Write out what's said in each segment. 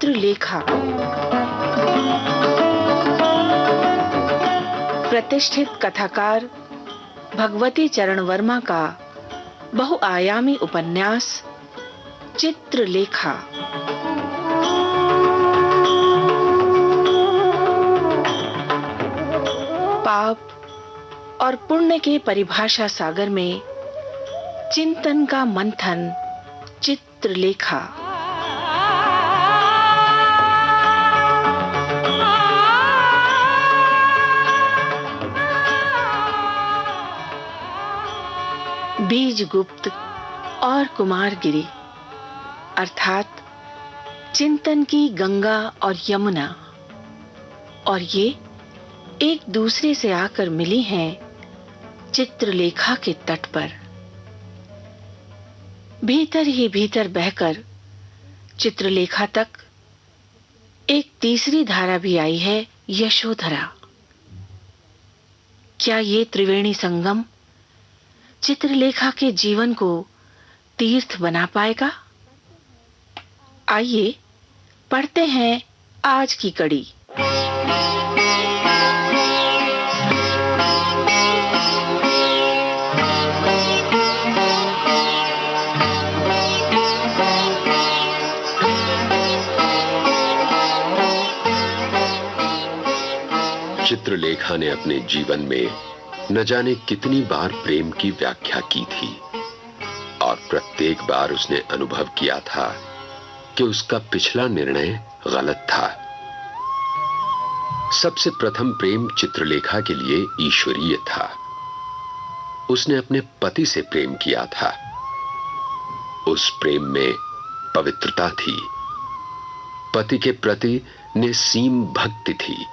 चित्रलेखा प्रतिष्ठित कथाकार भगवती चरण वर्मा का बहुआयामी उपन्यास चित्रलेखा। पाप और पुण्य के परिभाषा सागर में चिंतन का मंथन चित्रलेखा। बीजगुप्त और कुमारगिरी अर्थात चिंतन की गंगा और यमुना, और ये एक दूसरे से आकर मिली हैं चित्रलेखा के तट पर। भीतर ही भीतर बहकर चित्रलेखा तक एक तीसरी धारा भी आई है, यशोधरा। क्या ये त्रिवेणी संगम चित्रलेखा के जीवन को तीर्थ बना पाएगा? आइए पढ़ते हैं आज की कड़ी। चित्रलेखा ने अपने जीवन में न जाने कितनी बार प्रेम की व्याख्या की थी, और प्रत्येक बार उसने अनुभव किया था कि उसका पिछला निर्णय गलत था। सबसे प्रथम प्रेम चित्रलेखा के लिए ईश्वरीय था। उसने अपने पति से प्रेम किया था। उस प्रेम में पवित्रता थी, पति के प्रति निस्सीम भक्ति थी।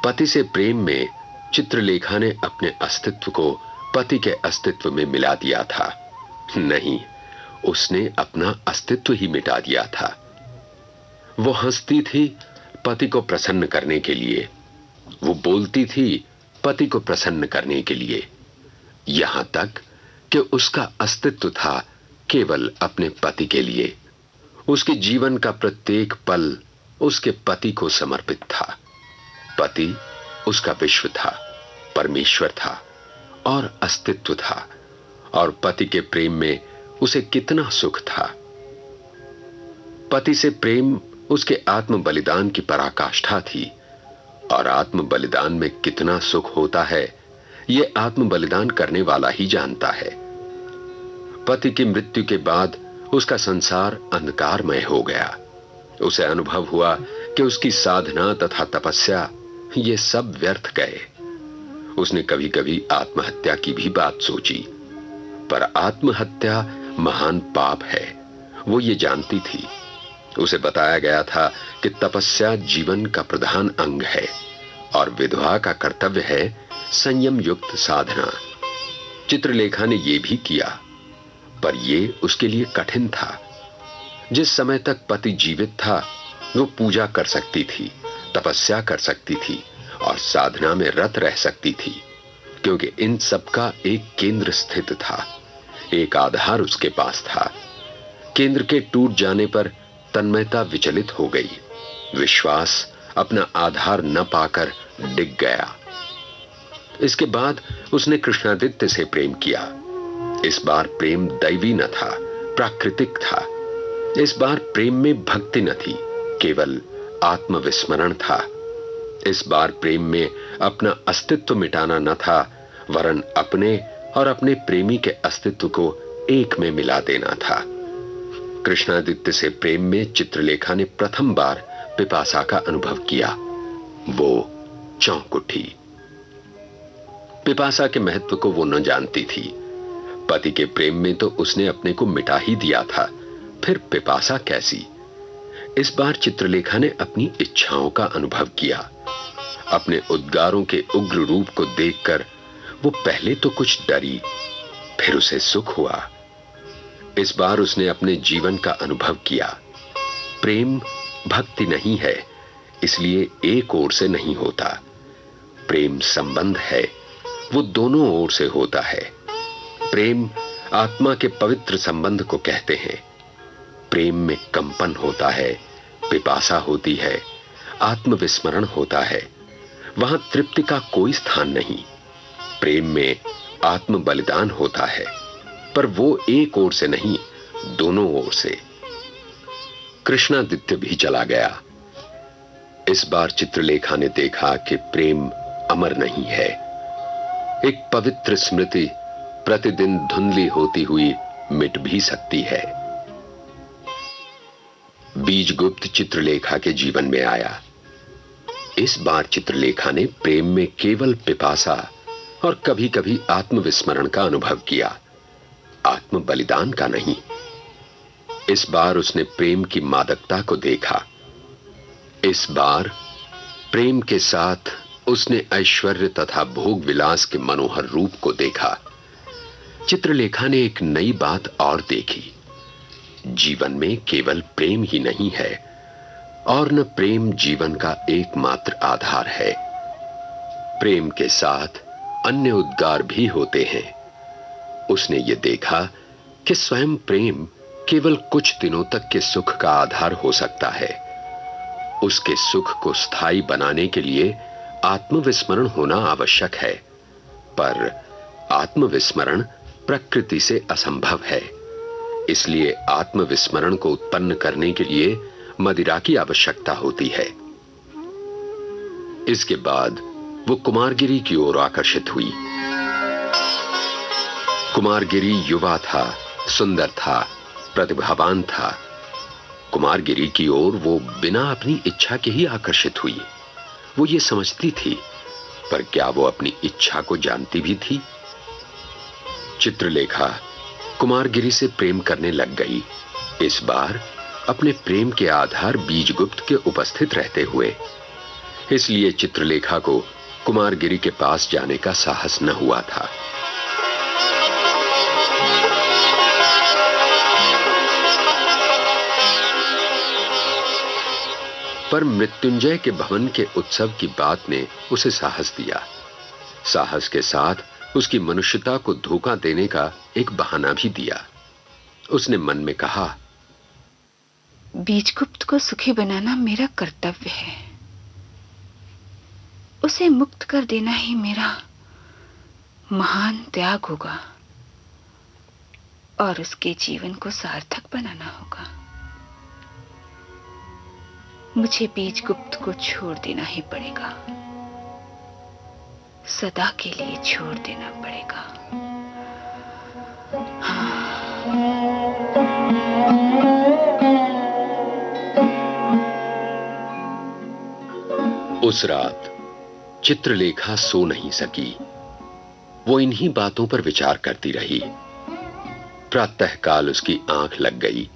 पति से प्रेम में चित्रलेखा ने अपने अस्तित्व को पति के अस्तित्व में मिला दिया था। नहीं, उसने अपना अस्तित्व ही मिटा दिया था। वो हंसती थी पति को प्रसन्न करने के लिए, वो बोलती थी पति को प्रसन्न करने के लिए, यहां तक कि उसका अस्तित्व था केवल अपने पति के लिए। उसके जीवन का प्रत्येक पल उसके पति को समर्पित था। पति उसका विश्व था, परमेश्वर था और अस्तित्व था, और पति के प्रेम में उसे कितना सुख था। पति से प्रेम उसके आत्म बलिदान की पराकाष्ठा थी, और आत्म बलिदान में कितना सुख होता है यह आत्म बलिदान करने वाला ही जानता है। पति की मृत्यु के बाद उसका संसार अंधकारमय हो गया। उसे अनुभव हुआ कि उसकी साधना तथा तपस्या ये सब व्यर्थ गए। उसने कभी कभी आत्महत्या की भी बात सोची, पर आत्महत्या महान पाप है, वो ये जानती थी। उसे बताया गया था कि तपस्या जीवन का प्रधान अंग है और विधवा का कर्तव्य है संयम युक्त साधना। चित्रलेखा ने ये भी किया, पर ये उसके लिए कठिन था। जिस समय तक पति जीवित था वो पूजा कर सकती थी, तपस्या कर सकती थी और साधना में रत रह सकती थी, क्योंकि इन सब का एक केंद्र स्थित था, एक आधार उसके पास था। केंद्र के टूट जाने पर तन्मयता विचलित हो गई। विश्वास अपना आधार न पाकर डिग गया। इसके बाद उसने कृष्णादित्य से प्रेम किया। इस बार प्रेम दैवी न था, प्राकृतिक था। इस बार प्रेम में भक्ति न थी, केवल आत्मविस्मरण था। इस बार प्रेम में अपना अस्तित्व मिटाना न था, वरन अपने और अपने प्रेमी के अस्तित्व को एक में मिला देना था। कृष्णादित्य से प्रेम में चित्रलेखा ने प्रथम बार पिपासा का अनुभव किया। वो चौंक उठी। पिपासा के महत्व को वो न जानती थी। पति के प्रेम में तो उसने अपने को मिटा ही दिया था, फिर पिपासा कैसी? इस बार चित्रलेखा ने अपनी इच्छाओं का अनुभव किया। अपने उद्गारों के उग्र रूप को देखकर वो पहले तो कुछ डरी, फिर उसे सुख हुआ। इस बार उसने अपने जीवन का अनुभव किया। प्रेम भक्ति नहीं है, इसलिए एक ओर से नहीं होता। प्रेम संबंध है, वो दोनों ओर से होता है। प्रेम आत्मा के पवित्र संबंध को कहते हैं। प्रेम में कंपन होता है, पिपासा होती है, आत्मविस्मरण होता है, वहां तृप्ति का कोई स्थान नहीं। प्रेम में आत्म बलिदान होता है, पर वो एक ओर से नहीं, दोनों ओर से। कृष्णादित्य भी चला गया। इस बार चित्रलेखा ने देखा कि प्रेम अमर नहीं है। एक पवित्र स्मृति प्रतिदिन धुंधली होती हुई मिट भी सकती है। बीजगुप्त चित्रलेखा के जीवन में आया। इस बार चित्रलेखा ने प्रेम में केवल पिपासा और कभी कभी आत्मविस्मरण का अनुभव किया, आत्म बलिदान का नहीं। इस बार उसने प्रेम की मादकता को देखा। इस बार प्रेम के साथ उसने ऐश्वर्य तथा भोग विलास के मनोहर रूप को देखा। चित्रलेखा ने एक नई बात और देखी। जीवन में केवल प्रेम ही नहीं है, और न प्रेम जीवन का एकमात्र आधार है। प्रेम के साथ अन्य उद्गार भी होते हैं। उसने ये देखा कि स्वयं प्रेम केवल कुछ दिनों तक के सुख का आधार हो सकता है। उसके सुख को स्थायी बनाने के लिए आत्मविस्मरण होना आवश्यक है, पर आत्मविस्मरण प्रकृति से असंभव है। इसलिए आत्मविस्मरण को उत्पन्न करने के लिए मदिरा की आवश्यकता होती है। इसके बाद वो कुमारगिरी की ओर आकर्षित हुई। कुमारगिरी युवा था, सुंदर था, प्रतिभावान था। कुमारगिरी की ओर वो बिना अपनी इच्छा के ही आकर्षित हुई। वो ये समझती थी, पर क्या वो अपनी इच्छा को जानती भी थी? चित्रलेखा कुमारगिरी से प्रेम करने लग गई। इस बार अपने प्रेम के आधार बीजगुप्त के उपस्थित रहते हुए। इसलिए चित्रलेखा को कुमारगिरी के पास जाने का साहस न हुआ था। पर मृत्युंजय के भवन के उत्सव की बात ने उसे साहस दिया। साहस के साथ उसकी मनुष्यता को धोखा देने का एक बहाना भी दिया। उसने मन में कहा, बीजगुप्त को सुखी बनाना मेरा कर्तव्य है। उसे मुक्त कर देना ही मेरा महान त्याग होगा और उसके जीवन को सार्थक बनाना होगा। मुझे बीजगुप्त को छोड़ देना ही पड़ेगा, सदा के लिए छोड़ देना पड़ेगा। उस रात चित्रलेखा सो नहीं सकी। वो इन्हीं बातों पर विचार करती रही। प्रातःकाल उसकी आंख लग गई।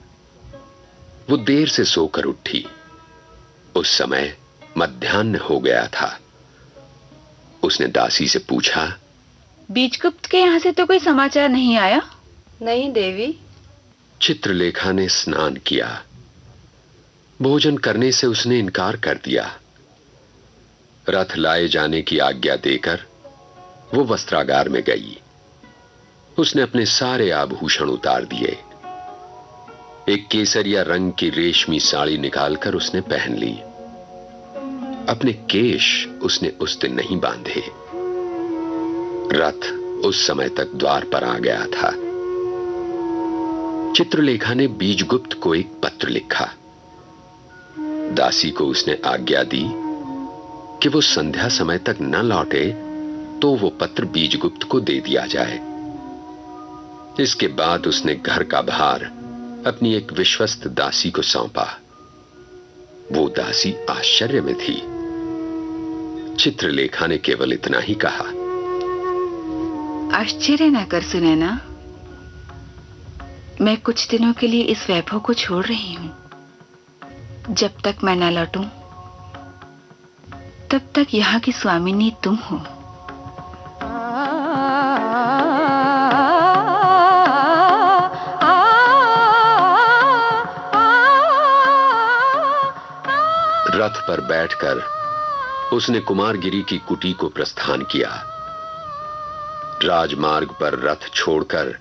वो देर से सोकर उठी। उस समय मध्याह्न हो गया था। उसने दासी से पूछा, बीजगुप्त के यहां से तो कोई समाचार नहीं आया? नहीं देवी। चित्रलेखा ने स्नान किया। भोजन करने से उसने इनकार कर दिया। रथ लाए जाने की आज्ञा देकर वो वस्त्रागार में गई। उसने अपने सारे आभूषण उतार दिए। एक केसरिया रंग की रेशमी साड़ी निकालकर उसने पहन ली। अपने केश उसने उस दिन नहीं बांधे। रथ उस समय तक द्वार पर आ गया था। चित्रलेखा ने बीजगुप्त को एक पत्र लिखा। दासी को उसने आज्ञा दी कि वो संध्या समय तक न लौटे तो वो पत्र बीजगुप्त को दे दिया जाए। इसके बाद उसने घर का भार अपनी एक विश्वस्त दासी को सौंपा। वो दासी आश्चर्य में थी। चित्रलेखा ने केवल इतना ही कहा, आश्चर्य न कर सुनैना, मैं कुछ दिनों के लिए इस वैभव को छोड़ रही हूं। जब तक मैं न लौटूं तब तक यहां की स्वामिनी तुम हो। रथ पर बैठकर उसने कुमारगिरी की कुटी को प्रस्थान किया। राजमार्ग पर रथ छोड़कर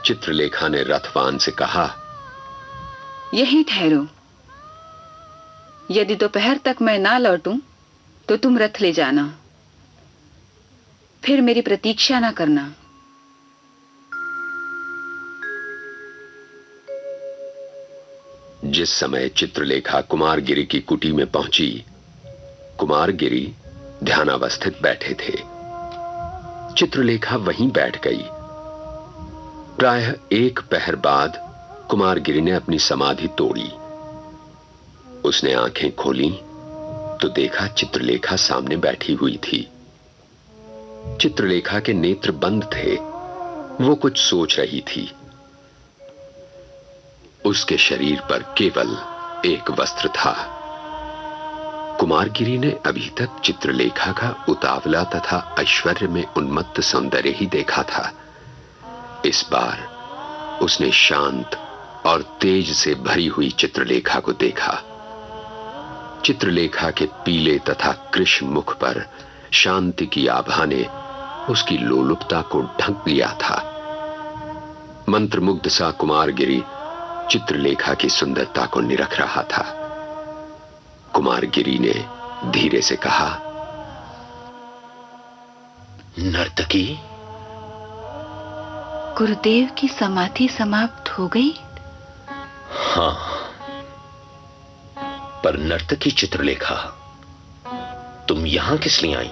चित्रलेखा ने रथवान से कहा, यहीं ठहरो, यदि दोपहर तक मैं ना लौटूं तो तुम रथ ले जाना, फिर मेरी प्रतीक्षा ना करना। जिस समय चित्रलेखा कुमारगिरी की कुटी में पहुंची, कुमारगिरी ध्यानावस्थित बैठे थे। चित्रलेखा वहीं बैठ गई। प्रायः 1 पहर बाद कुमारगिरी ने अपनी समाधि तोड़ी। उसने आंखें खोली तो देखा चित्रलेखा सामने बैठी हुई थी। चित्रलेखा के नेत्र बंद थे। वो कुछ सोच रही थी। उसके शरीर पर केवल एक वस्त्र था। कुमारगिरी ने अभी तक चित्रलेखा का उतावला तथा ऐश्वर्य में उन्मत्त सौंदर्य ही देखा था। इस बार उसने शांत और तेज से भरी हुई चित्रलेखा को देखा। चित्रलेखा के पीले तथा कृश मुख पर शांति की आभा ने उसकी लोलुपता को ढक लिया था। मंत्रमुग्ध सा कुमारगिरी चित्रलेखा की सुंदरता को निरख रहा था। कुमारगिरी ने धीरे से कहा, नर्तकी, गुरुदेव की समाधि समाप्त हो गई? हां, पर नर्तकी चित्रलेखा, तुम यहां किस लिए आई?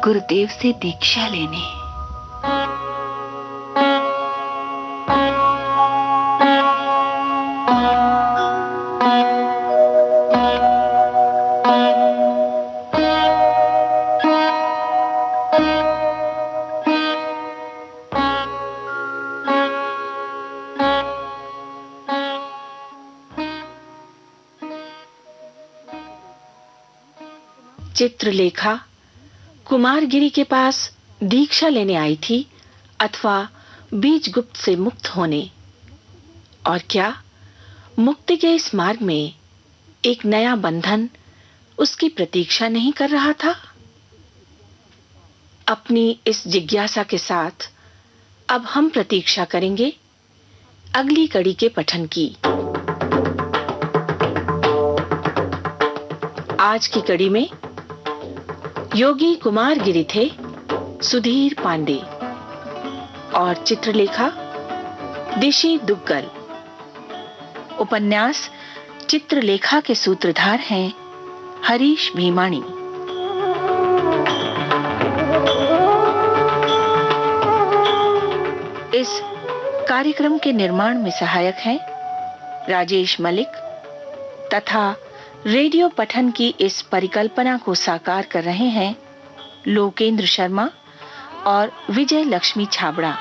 गुरुदेव से दीक्षा लेने। चित्रलेखा कुमारगिरी के पास दीक्षा लेने आई थी अथवा बीजगुप्त से मुक्त होने? और क्या मुक्ति के इस मार्ग में एक नया बंधन उसकी प्रतीक्षा नहीं कर रहा था? अपनी इस जिज्ञासा के साथ अब हम प्रतीक्षा करेंगे अगली कड़ी के पठन की। आज की कड़ी में योगी कुमारगिरी थे सुधीर पांडे और चित्रलेखा दिशी दुग्गल। उपन्यास चित्रलेखा के सूत्रधार हैं हरीश भीमाणी। इस कार्यक्रम के निर्माण में सहायक हैं राजेश मलिक तथा रेडियो पठन की इस परिकल्पना को साकार कर रहे हैं लोकेंद्र शर्मा और विजय लक्ष्मी छाबड़ा।